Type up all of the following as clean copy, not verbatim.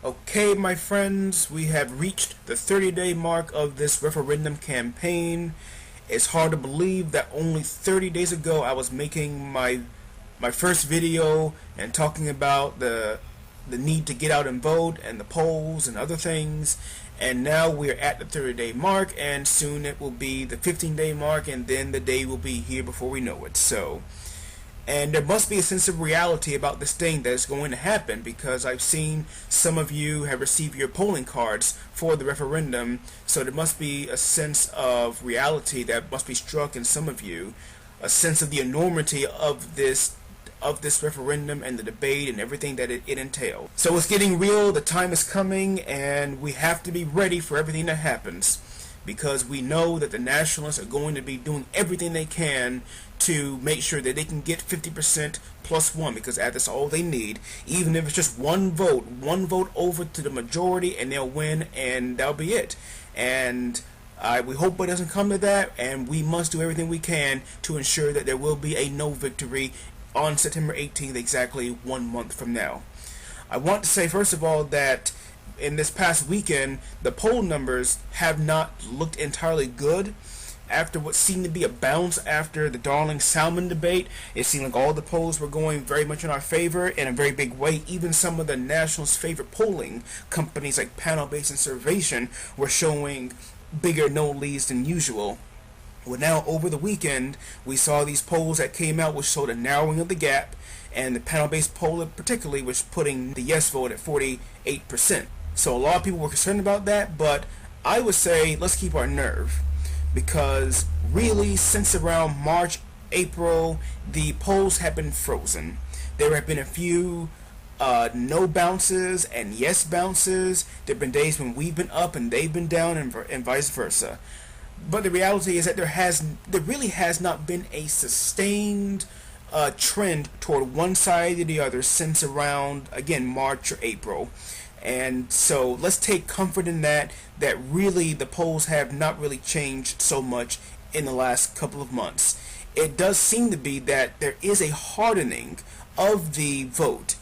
Okay, my friends, we have reached the 30-day mark of this referendum campaign. It's hard to believe that only 30 days ago I was making my first video and talking about the need to get out and vote and the polls and other things, and now we're at the 30-day mark, and soon it will be the 15-day mark, and then the day will be here before we know it. And there must be a sense of reality about this thing that is going to happen, because I've seen some of you have received your polling cards for the referendum, so there must be a sense of reality that must be struck in some of you, a sense of the enormity of this referendum and the debate and everything that it entails. So it's getting real, the time is coming, and we have to be ready for everything that happens, because we know that the nationalists are going to be doing everything they can to make sure that they can get 50% plus one, because that's all they need. Even if it's just one vote over to the majority, and they'll win, and that'll be it. And we hope it doesn't come to that, and we must do everything we can to ensure that there will be a no victory on September 18th, exactly 1 month from now. I want to say, first of all, that in this past weekend, the poll numbers have not looked entirely good. After what seemed to be a bounce after the Darling Salmon debate, it seemed like all the polls were going very much in our favor in a very big way. Even some of the nationals' favorite polling companies like Panel Based and Survation were showing bigger no leads than usual. Well, now over the weekend, we saw these polls that came out which showed a narrowing of the gap, and the panel-based poll particularly was putting the yes vote at 48%. So a lot of people were concerned about that, but I would say let's keep our nerve, because really since around March, April, the polls have been frozen. There have been a few no bounces and yes bounces. There have been days when we've been up and they've been down, and vice versa. But the reality is that there really has not been a sustained trend toward one side or the other since around, again, March or April. And so let's take comfort in that really the polls have not really changed so much in the last couple of months. It does seem to be that there is a hardening of the vote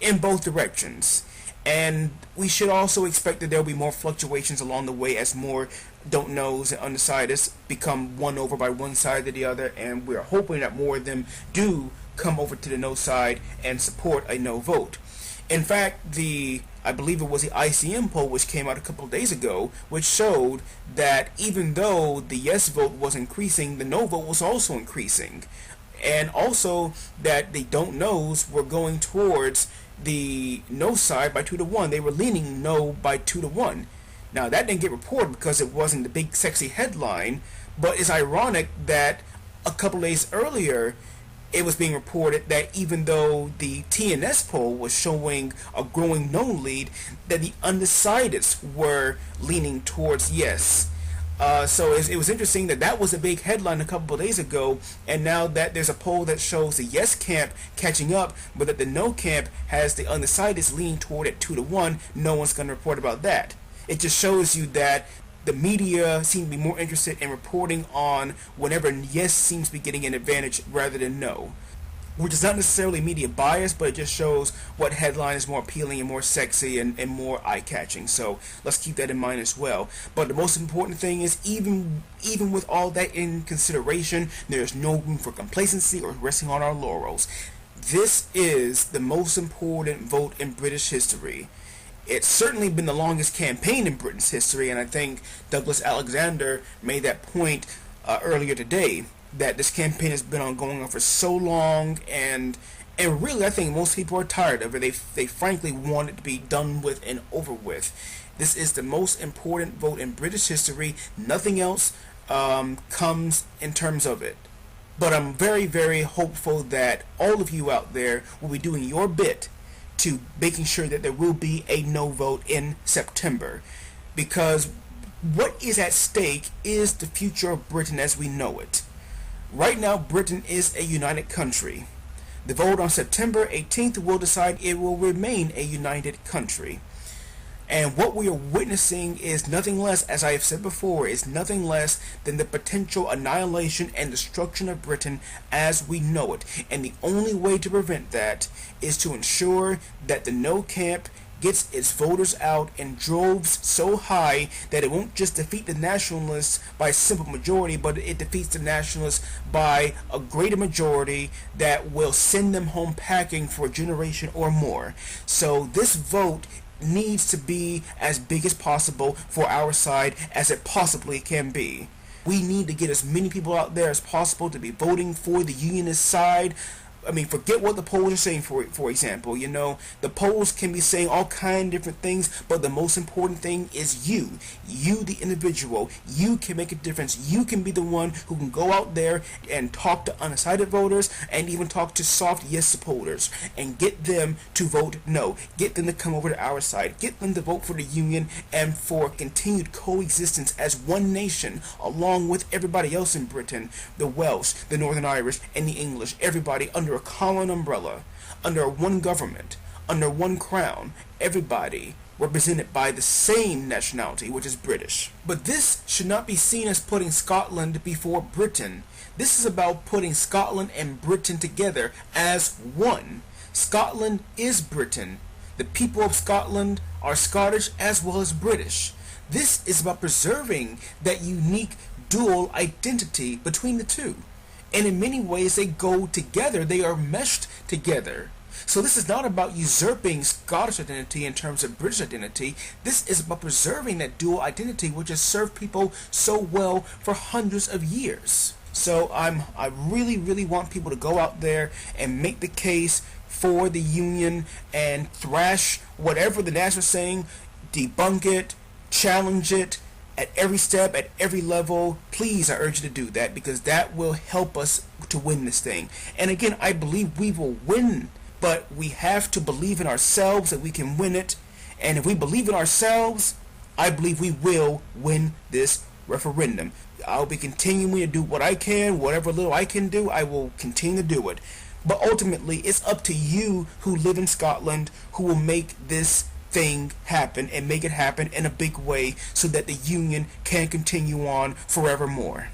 in both directions. And we should also expect that there will be more fluctuations along the way as more don't knows and undecideds become won over by one side or the other, and we're hoping that more of them do come over to the no side and support a no vote. In fact, I believe it was the ICM poll which came out a couple of days ago, which showed that even though the yes vote was increasing, the no vote was also increasing, and also that the don't knows were going towards the no side by 2-1. They were leaning no by 2-1. Now that didn't get reported because it wasn't the big sexy headline, but it's ironic that a couple days earlier it was being reported that even though the TNS poll was showing a growing no lead, that the undecideds were leaning towards yes. So it was interesting that was a big headline a couple of days ago, and now that there's a poll that shows the yes camp catching up, but that the no camp has the undecideds leaning toward at 2-1, no one's going to report about that. It just shows you that the media seem to be more interested in reporting on whenever yes seems to be getting an advantage rather than no. Which is not necessarily media bias, but it just shows what headline is more appealing and more sexy and more eye-catching. So let's keep that in mind as well. But the most important thing is, even with all that in consideration, there's no room for complacency or resting on our laurels. This is the most important vote in British history. It's certainly been the longest campaign in Britain's history, and I think Douglas Alexander made that point earlier today, that this campaign has been going on for so long, and really I think most people are tired of it. They frankly want it to be done with and over with. This is the most important vote in British history. Nothing else comes in terms of it. But I'm very, very hopeful that all of you out there will be doing your bit to making sure that there will be a no vote in September, because what is at stake is the future of Britain as we know it. Right now, Britain is a united country. The vote on September 18th will decide it will remain a united country. And what we are witnessing is nothing less, as I have said before, is nothing less than the potential annihilation and destruction of Britain as we know it. And the only way to prevent that is to ensure that the no camp gets its voters out in droves so high that it won't just defeat the nationalists by a simple majority, but it defeats the nationalists by a greater majority that will send them home packing for a generation or more. So this vote needs to be as big as possible for our side as it possibly can be. We need to get as many people out there as possible to be voting for the unionist side. I mean, forget what the polls are saying, for example. You know, the polls can be saying all kind of different things, but the most important thing is you. You, the individual. You can make a difference. You can be the one who can go out there and talk to undecided voters and even talk to soft yes supporters and get them to vote no. Get them to come over to our side. Get them to vote for the union and for continued coexistence as one nation along with everybody else in Britain, the Welsh, the Northern Irish, and the English, everybody under a common umbrella, under one government, under one crown, everybody represented by the same nationality, which is British. But this should not be seen as putting Scotland before Britain. This is about putting Scotland and Britain together as one. Scotland is Britain. The people of Scotland are Scottish as well as British. This is about preserving that unique dual identity between the two. And in many ways they go together, they are meshed together. So this is not about usurping Scottish identity in terms of British identity. This is about preserving that dual identity which has served people so well for hundreds of years. So I really want people to go out there and make the case for the union and thrash whatever the nationalists are saying, debunk it, challenge it, at every step, at every level. Please, I urge you to do that, because that will help us to win this thing. And again, I believe we will win, but we have to believe in ourselves that we can win it. And if we believe in ourselves, I believe we will win this referendum. I'll be continuing to do what I can, whatever little I can do, I will continue to do it. But ultimately, it's up to you who live in Scotland who will make this thing happen and make it happen in a big way so that the union can continue on forevermore.